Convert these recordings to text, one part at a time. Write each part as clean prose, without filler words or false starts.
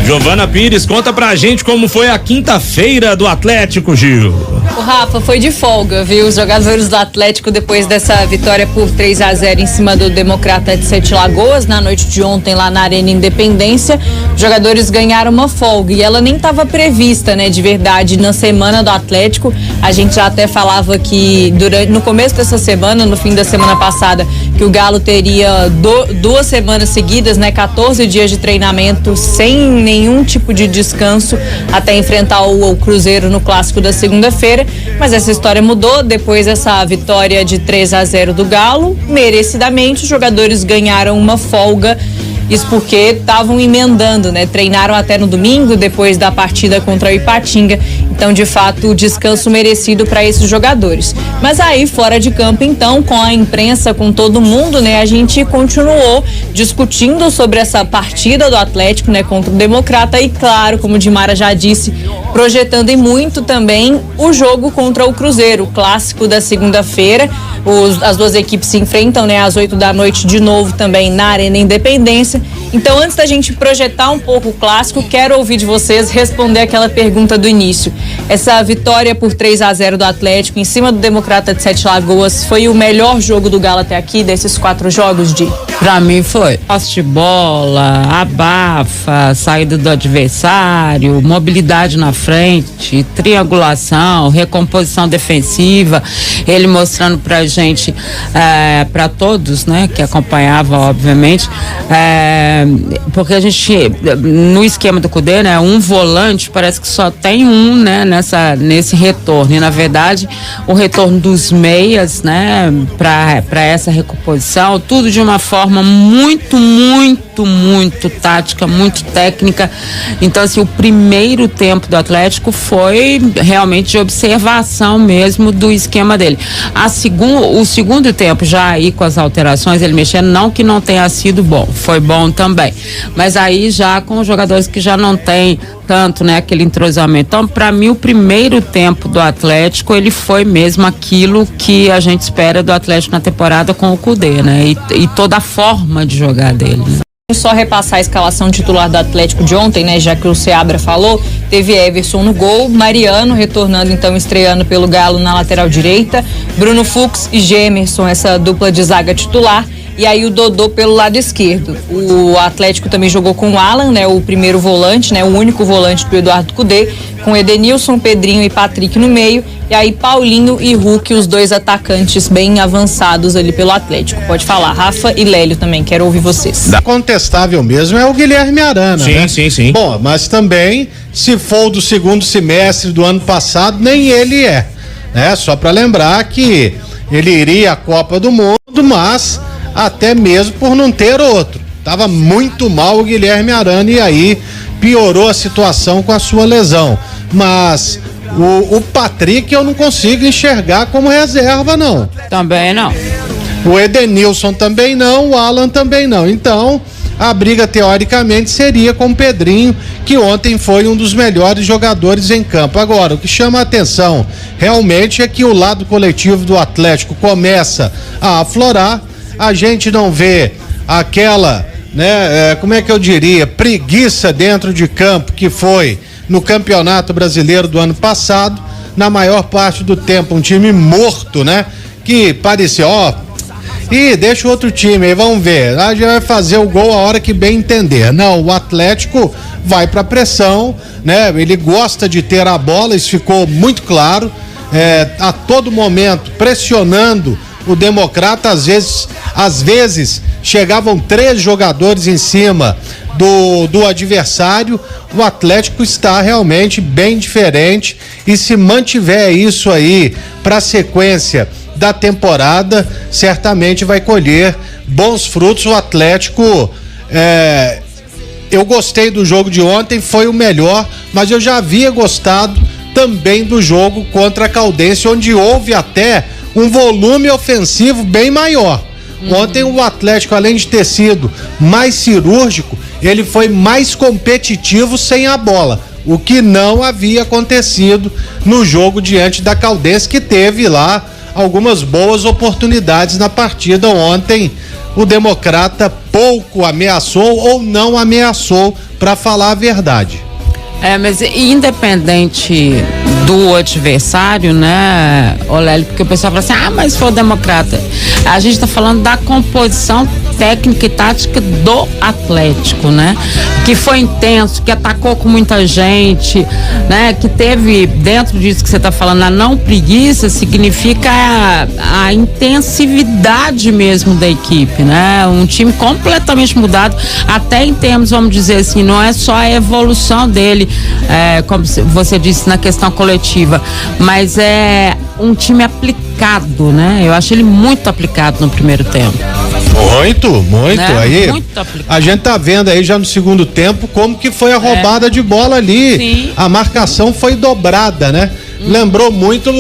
Giovana Pires, conta pra gente como foi a quinta-feira do Atlético, Gil. O Rafa, foi de folga, viu? Os jogadores do Atlético, depois dessa vitória por 3-0 em cima do Democrata de Sete Lagoas, na noite de ontem lá na Arena Independência, os jogadores ganharam uma folga e ela nem estava prevista, né, de verdade, na semana do Atlético. A gente já até falava que no começo dessa semana, no fim da semana passada, que o Galo teria 2 semanas seguidas, né, 14 dias de treinamento sem nenhum tipo de descanso até enfrentar o Cruzeiro no clássico da segunda-feira, mas essa história mudou depois dessa vitória de 3-0 do Galo. Merecidamente, os jogadores ganharam uma folga. Isso porque estavam emendando, né? Treinaram até no domingo, depois da partida contra o Ipatinga. Então, de fato, descanso merecido para esses jogadores. Mas aí, fora de campo, então, com a imprensa, com todo mundo, né? A gente continuou discutindo sobre essa partida do Atlético, né? Contra o Democrata e, claro, como o Dimara já disse, projetando e muito também o jogo contra o Cruzeiro, o clássico da segunda-feira. As duas equipes se enfrentam, né? Às 8 da noite de novo também na Arena Independência. Então, antes da gente projetar um pouco o clássico, quero ouvir de vocês responder aquela pergunta do início. Essa vitória por 3-0 do Atlético em cima do Democrata de Sete Lagoas foi o melhor jogo do Galo até aqui, desses 4 jogos, Di? Pra mim foi. Posse de bola, abafa, saída do adversário, mobilidade na frente, triangulação, recomposição defensiva. Ele mostrando pra gente, pra todos, né, que acompanhavam, obviamente, porque a gente, no esquema do Cudê, né, um volante, parece que só tem um, né, nesse retorno. E, na verdade, o retorno dos meias, né, para essa recomposição, tudo de uma forma muito tática, muito técnica. Então, assim, o primeiro tempo do Atlético foi realmente de observação mesmo do esquema dele. O segundo tempo, já aí com as alterações, ele mexendo, não que não tenha sido bom, foi bom também. Mas aí já com os jogadores que já não tem tanto, né, aquele entrosamento. Então, para mim, o primeiro tempo do Atlético, ele foi mesmo aquilo que a gente espera do Atlético na temporada com o Cudê, né, e toda a forma de jogar dele, né? Só repassar a escalação titular do Atlético de ontem, né, já que o Seabra falou, teve Everson no gol, Mariano retornando, então, estreando pelo Galo na lateral direita, Bruno Fux e Gemerson, essa dupla de zaga titular, e aí o Dodô pelo lado esquerdo. O Atlético também jogou com o Alan, né, o primeiro volante, né, o único volante do Eduardo Cudê, com Edenilson, Pedrinho e Patrick no meio, e aí Paulinho e Hulk, os 2 atacantes bem avançados ali pelo Atlético. Pode falar, Rafa e Lélio também, quero ouvir vocês. Contestável mesmo é o Guilherme Arana, né? Sim. Bom, mas também, se for do segundo semestre do ano passado, nem ele é, né? Só para lembrar que ele iria à Copa do Mundo, mas até mesmo por não ter outro. Tava muito mal o Guilherme Arana e aí piorou a situação com a sua lesão. Mas o Patrick eu não consigo enxergar como reserva, não. Também não. O Edenilson também não, o Alan também não. Então, a briga teoricamente seria com o Pedrinho, que ontem foi um dos melhores jogadores em campo. Agora, o que chama a atenção realmente é que o lado coletivo do Atlético começa a aflorar. A gente não vê aquela, né, como é que eu diria, preguiça dentro de campo que foi no Campeonato Brasileiro do ano passado. Na maior parte do tempo, um time morto, né, que parecia, deixa o outro time aí, vamos ver, a gente vai fazer o gol a hora que bem entender. Não, o Atlético vai pra pressão, né, ele gosta de ter a bola, isso ficou muito claro, a todo momento pressionando o Democrata. Às vezes chegavam 3 jogadores em cima do adversário. O Atlético está realmente bem diferente e se mantiver isso aí para a sequência da temporada, certamente vai colher bons frutos. O Atlético, eu gostei do jogo de ontem, foi o melhor, mas eu já havia gostado também do jogo contra a Caldense, onde houve até um volume ofensivo bem maior. Ontem o Atlético, além de ter sido mais cirúrgico, ele foi mais competitivo sem a bola, o que não havia acontecido no jogo diante da Caldense, que teve lá algumas boas oportunidades na partida ontem o Democrata pouco ameaçou ou não ameaçou, para falar a verdade. Mas independente do adversário, né, Olélio, porque o pessoal fala assim, mas foi o Democrata. A gente está falando da composição técnica e tática do Atlético, né? Que foi intenso, que atacou com muita gente, né? Que teve, dentro disso que você está falando, a não preguiça significa a intensividade mesmo da equipe, né? Um time completamente mudado, até em termos, vamos dizer assim, não é só a evolução dele, como você disse, na questão coletiva, mas é um time aplicado, né? Eu acho ele muito aplicado no primeiro tempo. Muito, né? Aí muito aplicado. A gente tá vendo aí já no segundo tempo como que foi a roubada de bola ali. Sim. A marcação foi dobrada, né? Lembrou muito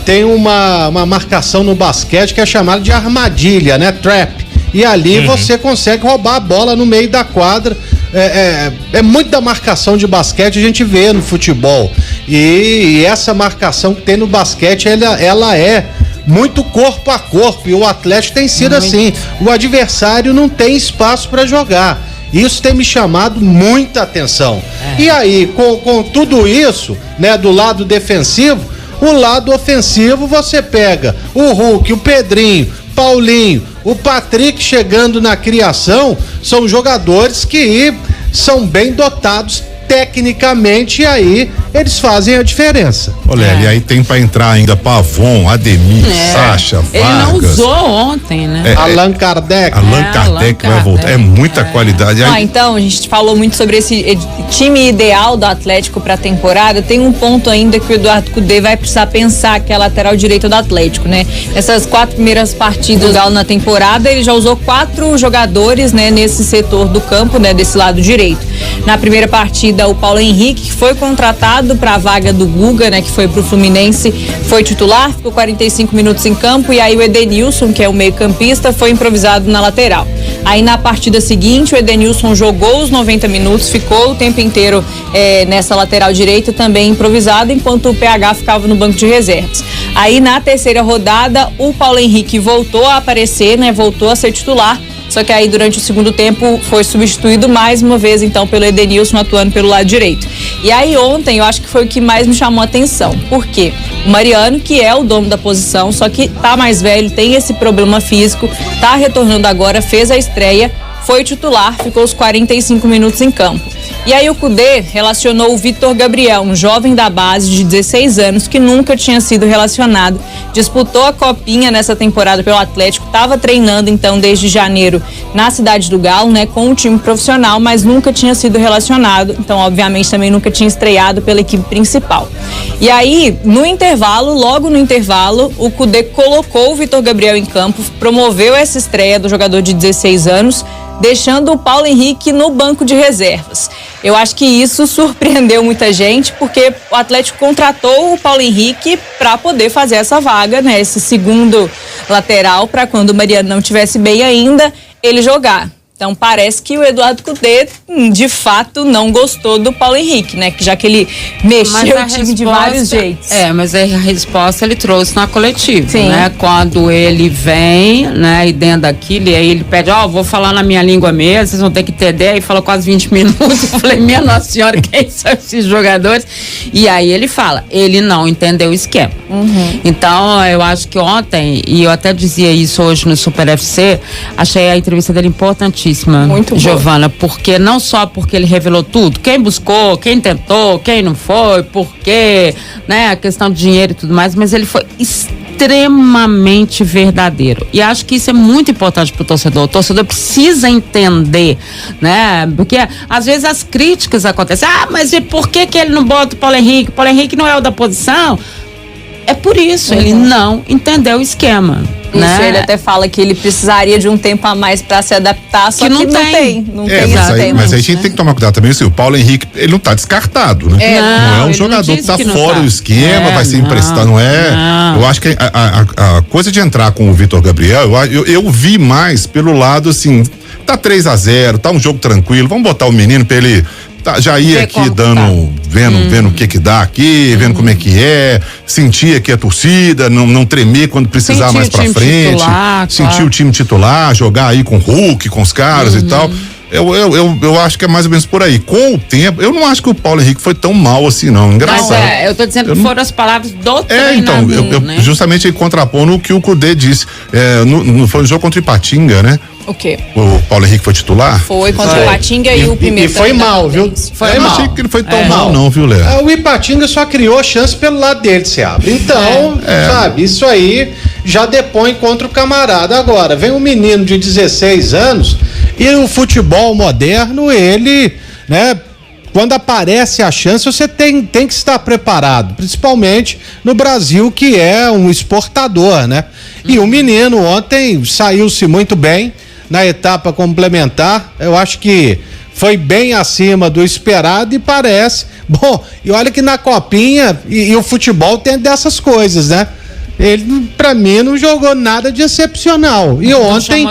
tem uma marcação no basquete que é chamada de armadilha, né? Trap. E ali você consegue roubar a bola no meio da quadra. É muito da marcação de basquete a gente vê no futebol. E essa marcação que tem no basquete, ela é muito corpo a corpo, e o Atlético tem sido assim. O adversário não tem espaço para jogar. Isso tem me chamado muita atenção. E aí, com tudo isso, né, do lado defensivo, o lado ofensivo você pega o Hulk, o Pedrinho, Paulinho, o Patrick chegando na criação, são jogadores que são bem dotados tecnicamente, e aí eles fazem a diferença. Olha, e aí tem pra entrar ainda Pavon, Ademir, Sacha, Vargas. Ele não usou ontem, né? Allan Kardec. Allan Kardec vai voltar. É muita qualidade. Aí... Então, a gente falou muito sobre esse time ideal do Atlético pra temporada. Tem um ponto ainda que o Eduardo Cudê vai precisar pensar, que é a lateral direita do Atlético, né? Essas 4 primeiras partidas do Galo na temporada, ele já usou 4 jogadores, né, nesse setor do campo, né, desse lado direito. Na primeira partida, o Paulo Henrique, que foi contratado para a vaga do Guga, né, que foi pro Fluminense, foi titular, ficou 45 minutos em campo, e aí o Edenilson, que é o meio-campista, foi improvisado na lateral. Aí na partida seguinte, o Edenilson jogou os 90 minutos, ficou o tempo inteiro nessa lateral direita, também improvisado, enquanto o PH ficava no banco de reservas. Aí na terceira rodada, o Paulo Henrique voltou a aparecer, né, voltou a ser titular. Só que aí durante o segundo tempo foi substituído mais uma vez então pelo Edenilson, atuando pelo lado direito. E aí ontem eu acho que foi o que mais me chamou a atenção. Por quê? O Mariano, que é o dono da posição, só que tá mais velho, tem esse problema físico, tá retornando agora, fez a estreia, foi titular, ficou os 45 minutos em campo. E aí o Cudê relacionou o Vitor Gabriel, um jovem da base de 16 anos que nunca tinha sido relacionado, disputou a copinha nessa temporada pelo Atlético, estava treinando então desde janeiro na cidade do Galo, né, com o time profissional, mas nunca tinha sido relacionado, então obviamente também nunca tinha estreado pela equipe principal. E aí, no intervalo, logo no intervalo, o Cudê colocou o Vitor Gabriel em campo, promoveu essa estreia do jogador de 16 anos, deixando o Paulo Henrique no banco de reservas. Eu acho que isso surpreendeu muita gente, porque o Atlético contratou o Paulo Henrique para poder fazer essa vaga, né? Esse segundo lateral, para quando o Mariano não estivesse bem ainda, ele jogar. Então parece que o Eduardo Cudê, de fato, não gostou do Paulo Henrique, né? Já que ele mexeu o time de vários jeitos. Mas a resposta ele trouxe na coletiva, Sim. né? Quando ele vem, né? E dentro daquilo, e aí ele pede, vou falar na minha língua mesmo, vocês vão ter que entender, aí fala quase 20 minutos, eu falei, minha Nossa Senhora, quem são esses jogadores? E aí ele fala, ele não entendeu o esquema. Então, eu acho que ontem, e eu até dizia isso hoje no Super FC, achei a entrevista dele importantíssima. Muito Giovana, porque não só porque ele revelou tudo, quem buscou, quem tentou, quem não foi, porquê, né, a questão de dinheiro e tudo mais, mas ele foi extremamente verdadeiro. E acho que isso é muito importante pro torcedor. O torcedor precisa entender, né? Porque às vezes as críticas acontecem. Mas e por que ele não bota o Paulo Henrique? O Paulo Henrique não é o da posição? É por isso, ele não entendeu o esquema. Isso, né? ele até fala que ele precisaria de um tempo a mais para se adaptar, só que não tem. Não tem esse tempo. Mas aí a gente tem que tomar cuidado também, assim, o Paulo Henrique, ele não tá descartado, né? Não é um jogador que tá fora do esquema, vai ser emprestado, não é? Eu acho que a coisa de entrar com o Vitor Gabriel, eu vi mais pelo lado, assim, Tá 3-0, tá um jogo tranquilo, vamos botar o menino pra ele já ir aqui vendo o que dá aqui, vendo como é que é, sentir aqui a torcida, não tremer quando precisar mais pra frente, sentir o time titular, jogar aí com o Hulk, com os caras e tal. Eu acho que é mais ou menos por aí. Com o tempo, eu não acho que o Paulo Henrique foi tão mal assim, não. Engraçado. Mas eu tô dizendo que foram as palavras do treinador, então, né? Justamente contrapondo o que o Cudê disse. Foi no jogo contra o Ipatinga, né? O quê? O Paulo Henrique foi titular? Foi contra o Ipatinga e o primeiro. E foi mal, viu? Eu não achei que ele foi tão mal, não, viu, Léo? O Ipatinga só criou chance pelo lado dele, Seabra. Então, sabe, isso aí já depõe contra o camarada. Agora, vem um menino de 16 anos e o futebol moderno, ele, né? Quando aparece a chance, você tem que estar preparado, principalmente no Brasil, que é um exportador, né? E o menino ontem saiu-se muito bem na etapa complementar. Eu acho que foi bem acima do esperado e parece. Bom, e olha que na copinha e o futebol tem dessas coisas, né? Ele, pra mim, não jogou nada de excepcional. E ontem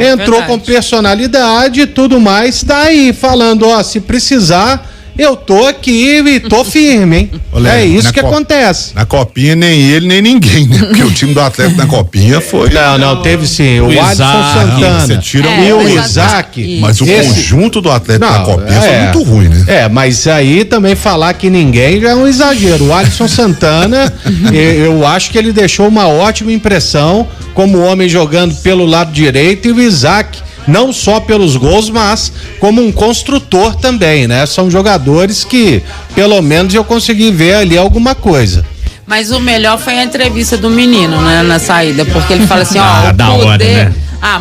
entrou com personalidade e tudo mais, tá aí falando, se precisar, eu tô aqui e tô firme, hein? Olha, é isso que acontece. Na copinha, nem ele, nem ninguém, né? Porque o time do Atlético na copinha foi... Não, teve sim. O Alisson Santana e o Isaac. Mas o conjunto do Atlético na copinha foi muito ruim, né? Mas aí também falar que ninguém já é um exagero. O Alisson Santana, eu acho que ele deixou uma ótima impressão como homem jogando pelo lado direito, e o Isaac não só pelos gols, mas como um construtor também, né? São jogadores que, pelo menos, eu consegui ver ali alguma coisa. Mas o melhor foi a entrevista do menino, né, na saída, porque ele fala assim, da hora, né?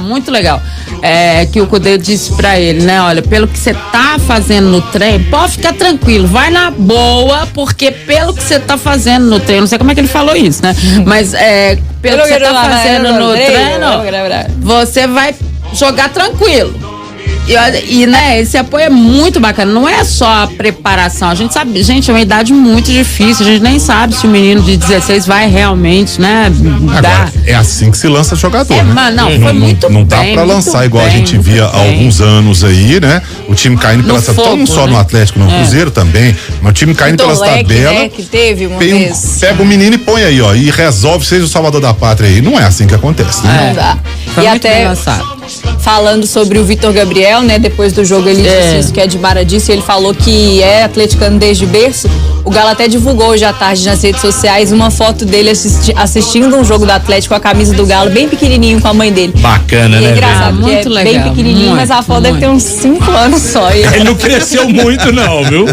Muito legal. Que o Cudê disse pra ele, né, olha, pelo que você tá fazendo no treino, pode ficar tranquilo, vai na boa, porque pelo que você tá fazendo no treino, não sei como é que ele falou isso, né, mas pelo que você tá fazendo no treino, você vai jogar tranquilo. E né, esse apoio é muito bacana, não é só a preparação, a gente sabe, gente, é uma idade muito difícil, a gente nem sabe se o menino de 16 vai realmente, né, dar. É assim que se lança jogador, né? Mas foi muito não dá pra lançar igual a gente via há alguns anos aí, né? O time caindo pelas tabelas, não só no Atlético, no Cruzeiro também, mas o time caindo pelas tabelas, né, que teve uma vez. Pega o menino e põe aí, e resolve, seja o salvador da pátria aí, não é assim que acontece, né? Não dá. E até falando sobre o Vitor Gabriel, né? Depois do jogo ele disse isso que a Edmara disse, ele falou que é atleticano desde berço. O Galo até divulgou hoje à tarde nas redes sociais uma foto dele assistindo um jogo do Atlético com a camisa do Galo, bem pequenininho, com a mãe dele. Bacana, né? É engraçado, muito legal, bem pequenininho, mas a foto deve ter uns 5 anos só. Ele não cresceu muito não, viu?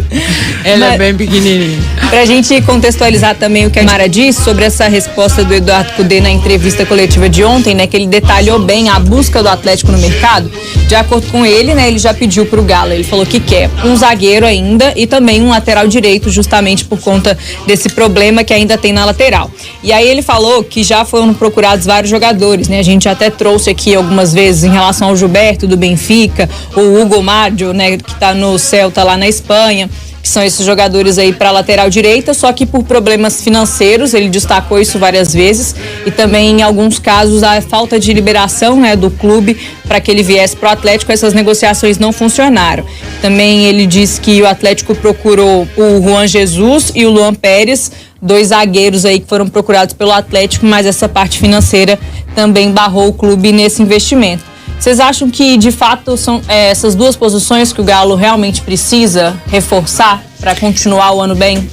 Ele é bem pequenininho. Pra gente contextualizar também o que a Mara disse sobre essa resposta do Eduardo Cudê na entrevista coletiva de ontem, né, que ele detalhou bem a busca do Atlético no mercado. De acordo com ele, né, ele já pediu pro Galo, ele falou que quer um zagueiro ainda e também um lateral direito, justamente por conta desse problema que ainda tem na lateral. E aí ele falou que já foram procurados vários jogadores, né, a gente até trouxe aqui algumas vezes em relação ao Gilberto do Benfica, o Hugo Mário, né, que tá no Celta lá na Espanha, que são esses jogadores aí para lateral direita, só que por problemas financeiros, ele destacou isso várias vezes, e também em alguns casos a falta de liberação, né, do clube para que ele viesse para o Atlético, essas negociações não funcionaram. Também ele disse que o Atlético procurou o Juan Jesus e o Luan Pérez, 2 zagueiros aí que foram procurados pelo Atlético, mas essa parte financeira também barrou o clube nesse investimento. Vocês acham que, de fato, são essas duas posições que o Galo realmente precisa reforçar para continuar o ano bem?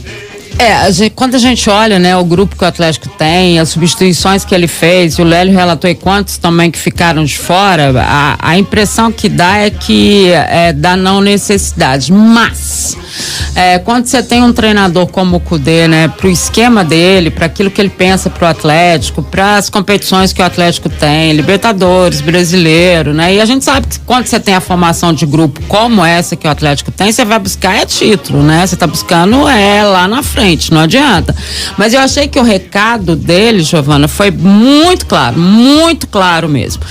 Quando a gente olha, né, o grupo que o Atlético tem, as substituições que ele fez, o Lélio relatou e quantos também que ficaram de fora, a impressão que dá é que dá não necessidade, mas quando você tem um treinador como o Cudê, né, pro esquema dele, para aquilo que ele pensa pro Atlético, para as competições que o Atlético tem, Libertadores, Brasileiro, né, e a gente sabe que quando você tem a formação de grupo como essa que o Atlético tem, você vai buscar título, né, você tá buscando lá na frente. Não adianta. Mas eu achei que o recado dele, Giovana, foi muito claro mesmo.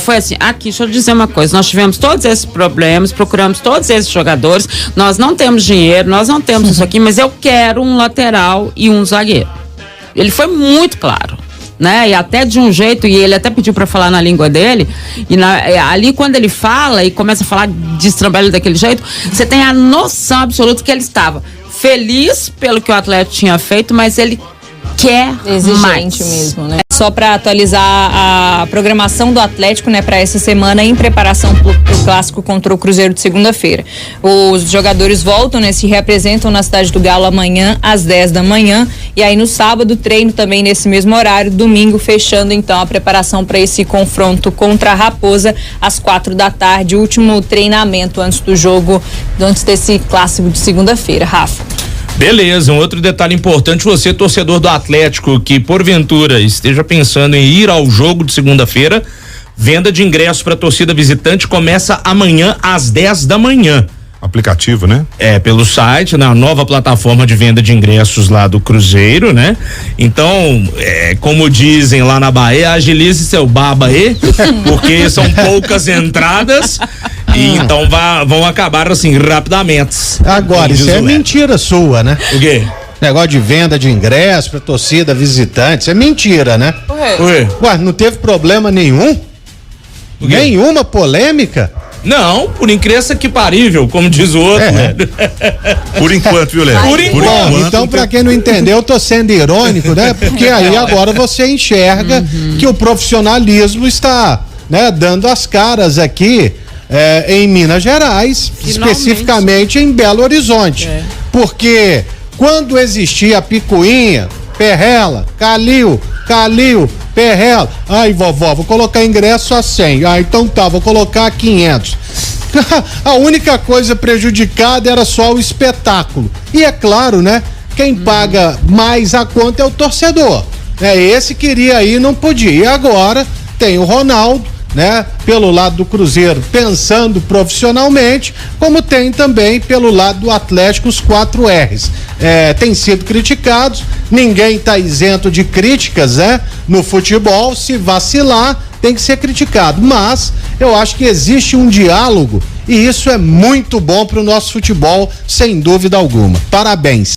Foi assim, aqui, deixa eu dizer uma coisa, nós tivemos todos esses problemas, procuramos todos esses jogadores, nós não temos dinheiro, nós não temos isso aqui, mas eu quero um lateral e um zagueiro. Ele foi muito claro. né? E até de um jeito, e ele até pediu para falar na língua dele, e ali quando ele fala e começa a falar de estrambelho daquele jeito, você tem a noção absoluta que ele estava feliz pelo que o Atlético tinha feito, mas ele quer exigente mais. mesmo, né? Só para atualizar a programação do Atlético, né, para essa semana em preparação pro clássico contra o Cruzeiro de segunda-feira. Os jogadores voltam, né, se reapresentam na Cidade do Galo amanhã às 10 da manhã e aí no sábado treino também nesse mesmo horário, domingo fechando então a preparação para esse confronto contra a Raposa às 4 da tarde, último treinamento antes do jogo, antes desse clássico de segunda-feira. Rafa. Beleza, um outro detalhe importante, você torcedor do Atlético que porventura esteja pensando em ir ao jogo de segunda-feira, venda de ingressos para torcida visitante começa amanhã às 10 da manhã. Aplicativo, né? Pelo site, na nova plataforma de venda de ingressos lá do Cruzeiro, né? Então, como dizem lá na Bahia, agilize seu baba aí, porque são poucas entradas e então vão acabar assim rapidamente. Agora, isso é mentira sua, né? O quê? Negócio de venda de ingresso pra torcida visitante, isso é mentira, né? Ué, não teve problema nenhum? Nenhuma polêmica? Não, por incrível que parível, como diz o outro, né? Por enquanto, viu, Léo? Por enquanto. Então, pra quem não entendeu, eu tô sendo irônico, né? Porque aí agora você enxerga que o profissionalismo está, né, dando as caras aqui em Minas Gerais, especificamente em Belo Horizonte. Porque quando existia a picuinha, Perrela, Calil, Perrela. Ai, vovó, vou colocar ingresso a 100. Ah, então tá, vou colocar 500. A única coisa prejudicada era só o espetáculo. E é claro, né? Quem paga mais a conta é o torcedor. Esse queria ir, não podia. E agora tem o Ronaldo, né? Pelo lado do Cruzeiro, pensando profissionalmente, como tem também pelo lado do Atlético os 4 R's. Tem sido criticados, ninguém está isento de críticas, né? No futebol, se vacilar, tem que ser criticado. Mas eu acho que existe um diálogo e isso é muito bom para o nosso futebol, sem dúvida alguma. Parabéns.